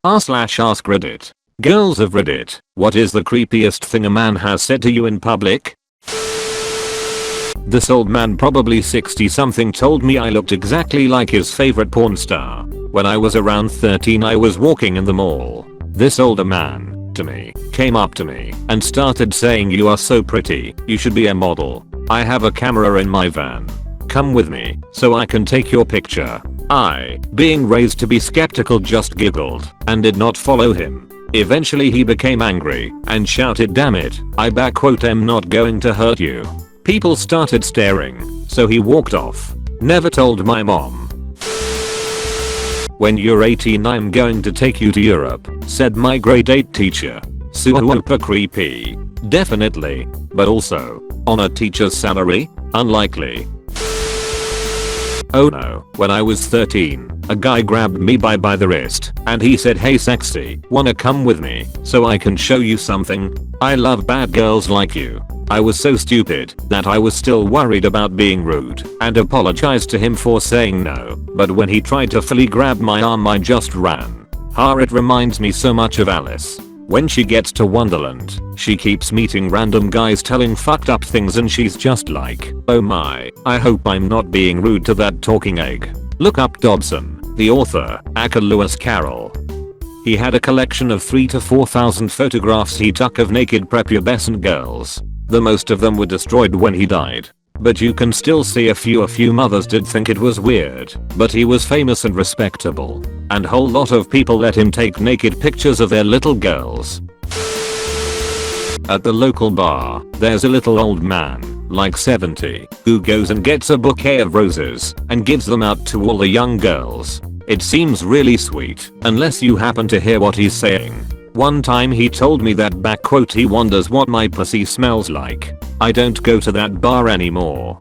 r/AskReddit. Girls of Reddit, what is the creepiest thing a man has said to you in public? This old man, probably 60 something, told me I looked exactly like his favorite porn star. When I was around 13, I was walking in the mall. This older man, to me, came up to me and started saying, "You are so pretty, you should be a model. I have a camera in my van. Come with me so I can take your picture." I, being raised to be skeptical, just giggled and did not follow him. Eventually he became angry and shouted, "Damn it, am not going to hurt you." People started staring, so he walked off. Never told my mom. "When you're 18 I'm going to take you to Europe," said my grade 8 teacher. Super creepy. Definitely. But also, on a teacher's salary? Unlikely. Oh no, when I was 13, a guy grabbed me by the wrist and he said, "Hey sexy, wanna come with me so I can show you something? I love bad girls like you." I was so stupid that I was still worried about being rude and apologized to him for saying no, but when he tried to fully grab my arm I just ran. It reminds me so much of Alice. When she gets to Wonderland, she keeps meeting random guys telling fucked up things and she's just like, "Oh my, I hope I'm not being rude to that talking egg." Look up Dobson, the author, aka Lewis Carroll. He had a collection of 3,000 to 4,000 photographs he took of naked prepubescent girls. The most of them were destroyed when he died. But you can still see a few mothers did think it was weird, but he was famous and respectable. And whole lot of people let him take naked pictures of their little girls. At the local bar, there's a little old man, like 70, who goes and gets a bouquet of roses and gives them out to all the young girls. It seems really sweet, unless you happen to hear what he's saying. One time he told me that he wonders what my pussy smells like. I don't go to that bar anymore.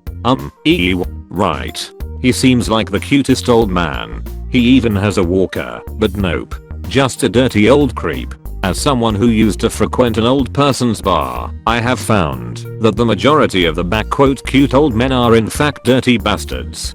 Right. He seems like the cutest old man. He even has a walker, but nope. Just a dirty old creep. As someone who used to frequent an old person's bar, I have found that the majority of the cute old men are in fact dirty bastards.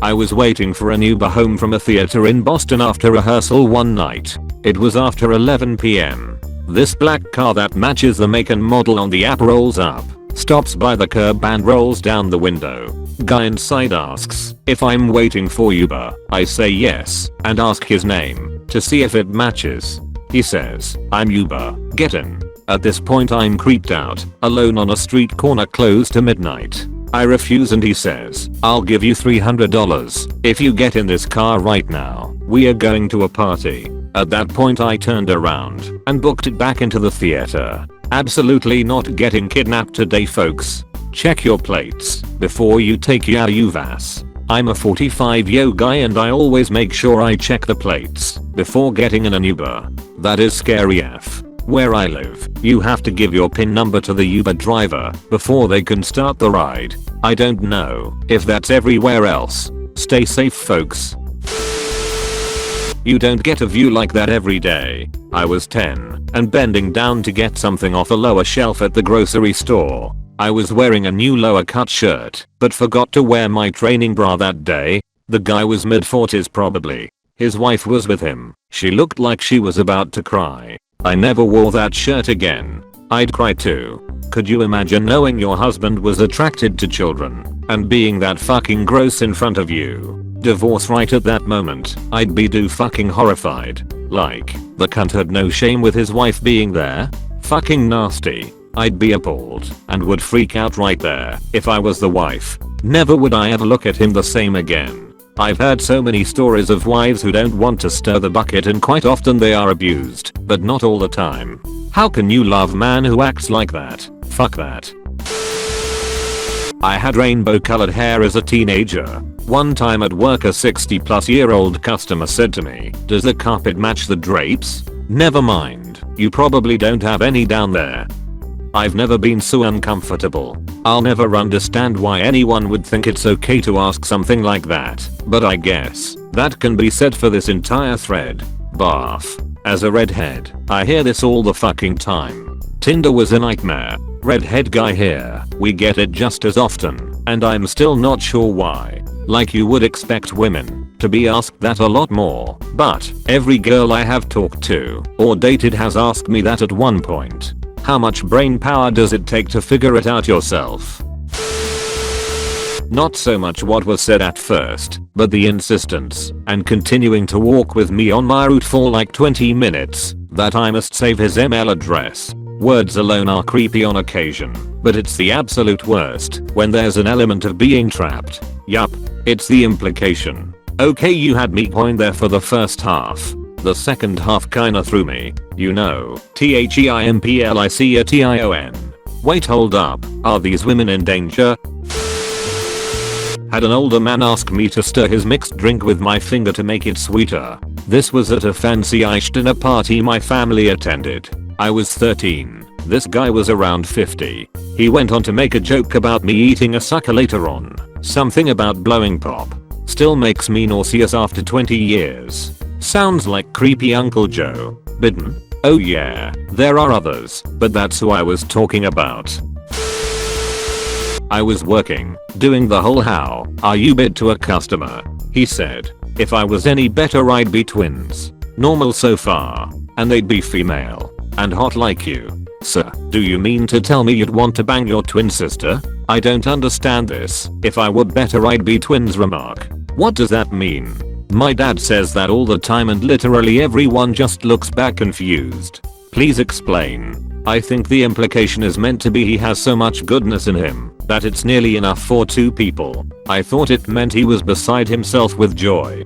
I was waiting for an Uber home from a theater in Boston after rehearsal one night. It was after 11 p.m. This black car that matches the make and model on the app rolls up, stops by the curb and rolls down the window. Guy inside asks if I'm waiting for Uber. I say yes and ask his name to see if it matches. He says, "I'm Uber, get in." At this point I'm creeped out, alone on a street corner close to midnight. I refuse and he says, "I'll give you $300 if you get in this car right now. We are going to a party." At that point I turned around and booked it back into the theater. Absolutely not getting kidnapped today, folks. Check your plates before you take your UVAS. I'm a 45-year guy and I always make sure I check the plates before getting in an Uber. That is scary AF. Where I live, you have to give your PIN number to the Uber driver before they can start the ride. I don't know if that's everywhere else. Stay safe, folks. You don't get a view like that every day. I was 10 and bending down to get something off a lower shelf at the grocery store. I was wearing a new lower cut shirt, but forgot to wear my training bra that day. The guy was mid-40s probably. His wife was with him. She looked like she was about to cry. I never wore that shirt again. I'd cry too. Could you imagine knowing your husband was attracted to children and being that fucking gross in front of you? Divorce right at that moment. I'd be fucking horrified. Like, the cunt had no shame with his wife being there? Fucking nasty. I'd be appalled and would freak out right there if I was the wife. Never would I ever look at him the same again. I've heard so many stories of wives who don't want to stir the bucket and quite often they are abused, but not all the time. How can you love a man who acts like that? Fuck that. I had rainbow colored hair as a teenager. One time at work a 60-plus-year-old customer said to me, "Does the carpet match the drapes?" Never mind, you probably don't have any down there. I've never been so uncomfortable. I'll never understand why anyone would think it's okay to ask something like that, but I guess that can be said for this entire thread. Barf. As a redhead, I hear this all the fucking time. Tinder was a nightmare. Redhead guy here. We get it just as often, and I'm still not sure why. Like you would expect women to be asked that a lot more, but every girl I have talked to or dated has asked me that at one point. How much brain power does it take to figure it out yourself? Not so much what was said at first, but the insistence and continuing to walk with me on my route for like 20 minutes that I must save his email address. Words alone are creepy on occasion, but it's the absolute worst when there's an element of being trapped. Yup, it's the implication. Okay, you had me point there for the first half. The second half kinda threw me. You know, THEIMPLICATION. Wait, hold up, are these women in danger? Had an older man ask me to stir his mixed drink with my finger to make it sweeter. This was at a fancy-ish dinner party my family attended. I was 13. This guy was around 50. He went on to make a joke about me eating a sucker later on. Something about blowing pop. Still makes me nauseous after 20 years. Sounds like creepy Uncle Joe. Bidden? Oh yeah, there are others, but that's who I was talking about. I was working, doing the whole how are you bid to a customer. He said, if I was any better I'd be twins. Normal so far. And they'd be female. And hot like you. Sir, do you mean to tell me you'd want to bang your twin sister? I don't understand this. If I were better I'd be twins remark. What does that mean? My dad says that all the time and literally everyone just looks back confused. Please explain. I think the implication is meant to be he has so much goodness in him that it's nearly enough for two people. I thought it meant he was beside himself with joy.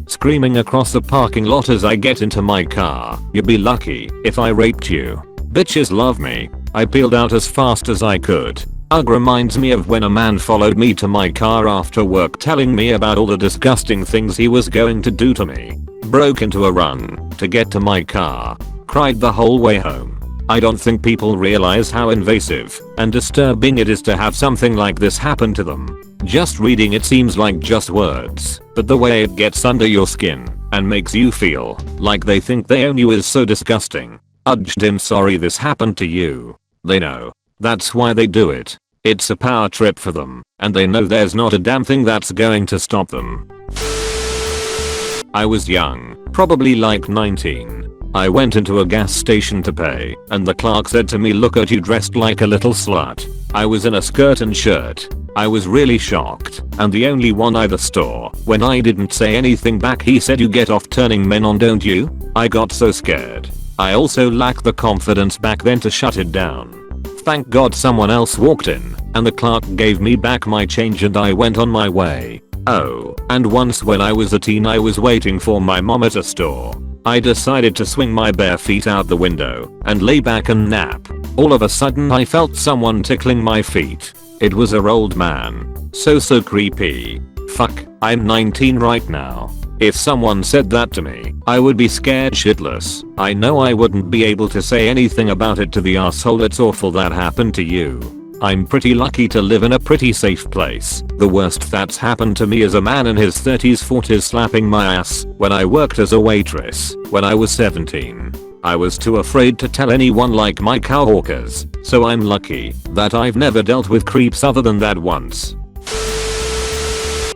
Screaming across the parking lot as I get into my car. You'd be lucky if I raped you. Bitches love me. I peeled out as fast as I could. Ugh, reminds me of when a man followed me to my car after work telling me about all the disgusting things he was going to do to me. Broke into a run to get to my car. Cried the whole way home. I don't think people realize how invasive and disturbing it is to have something like this happen to them. Just reading it seems like just words, but the way it gets under your skin and makes you feel like they think they own you is so disgusting. I'm sorry this happened to you. They know. That's why they do it. It's a power trip for them, and they know there's not a damn thing that's going to stop them. I was young, probably like 19. I went into a gas station to pay, and the clerk said to me, look at you dressed like a little slut. I was in a skirt and shirt. I was really shocked, and the only one at the store. When I didn't say anything back he said, you get off turning men on, don't you? I got so scared. I also lacked the confidence back then to shut it down. Thank God someone else walked in, and the clerk gave me back my change and I went on my way. Oh, and once when I was a teen I was waiting for my mom at a store. I decided to swing my bare feet out the window and lay back and nap. All of a sudden I felt someone tickling my feet. It was a old man. So creepy. Fuck, I'm 19 right now. If someone said that to me, I would be scared shitless. I know I wouldn't be able to say anything about it to the asshole. It's awful that happened to you. I'm pretty lucky to live in a pretty safe place. The worst that's happened to me is a man in his 30s 40s slapping my ass when I worked as a waitress when I was 17. I was too afraid to tell anyone like my coworkers, so I'm lucky that I've never dealt with creeps other than that once.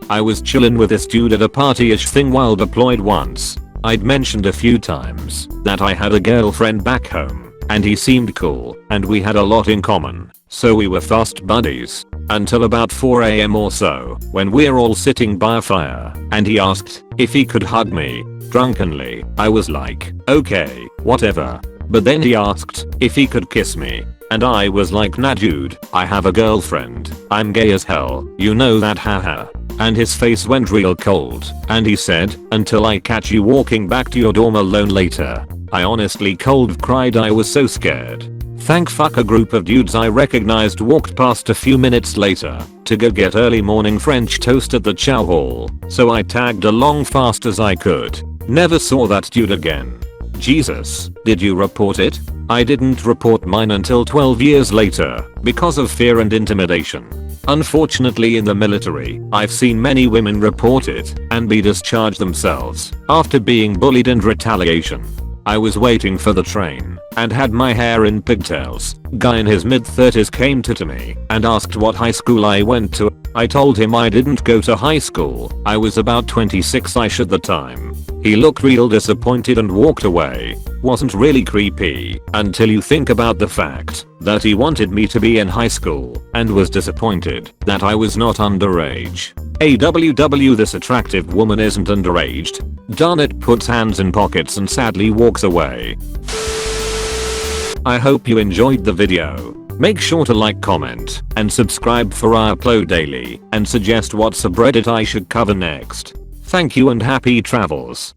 I was chillin' with this dude at a party-ish thing while deployed once. I'd mentioned a few times that I had a girlfriend back home, and he seemed cool, and we had a lot in common. So we were fast buddies until about 4 AM or so when we're all sitting by a fire and he asked if he could hug me. Drunkenly, I was like, okay, whatever. But then he asked if he could kiss me and I was like, nah dude, I have a girlfriend. I'm gay as hell. You know that, haha. And his face went real cold and he said, until I catch you walking back to your dorm alone later. I honestly cold cried. I was so scared. Thank fuck a group of dudes I recognized walked past a few minutes later to go get early morning French toast at the chow hall, so I tagged along fast as I could. Never saw that dude again. Jesus, did you report it? I didn't report mine until 12 years later because of fear and intimidation. Unfortunately in the military, I've seen many women report it and be discharged themselves after being bullied and retaliation. I was waiting for the train and had my hair in pigtails. Guy in his mid-30s came to me and asked what high school I went to. I told him I didn't go to high school. I was about 26ish at the time. He looked real disappointed and walked away. Wasn't really creepy until you think about the fact that he wanted me to be in high school and was disappointed that I was not underage. AWW, this attractive woman isn't underaged. Darn it, puts hands in pockets and sadly walks away. I hope you enjoyed the video. Make sure to like, comment, and subscribe for I upload daily and suggest what subreddit I should cover next. Thank you and happy travels.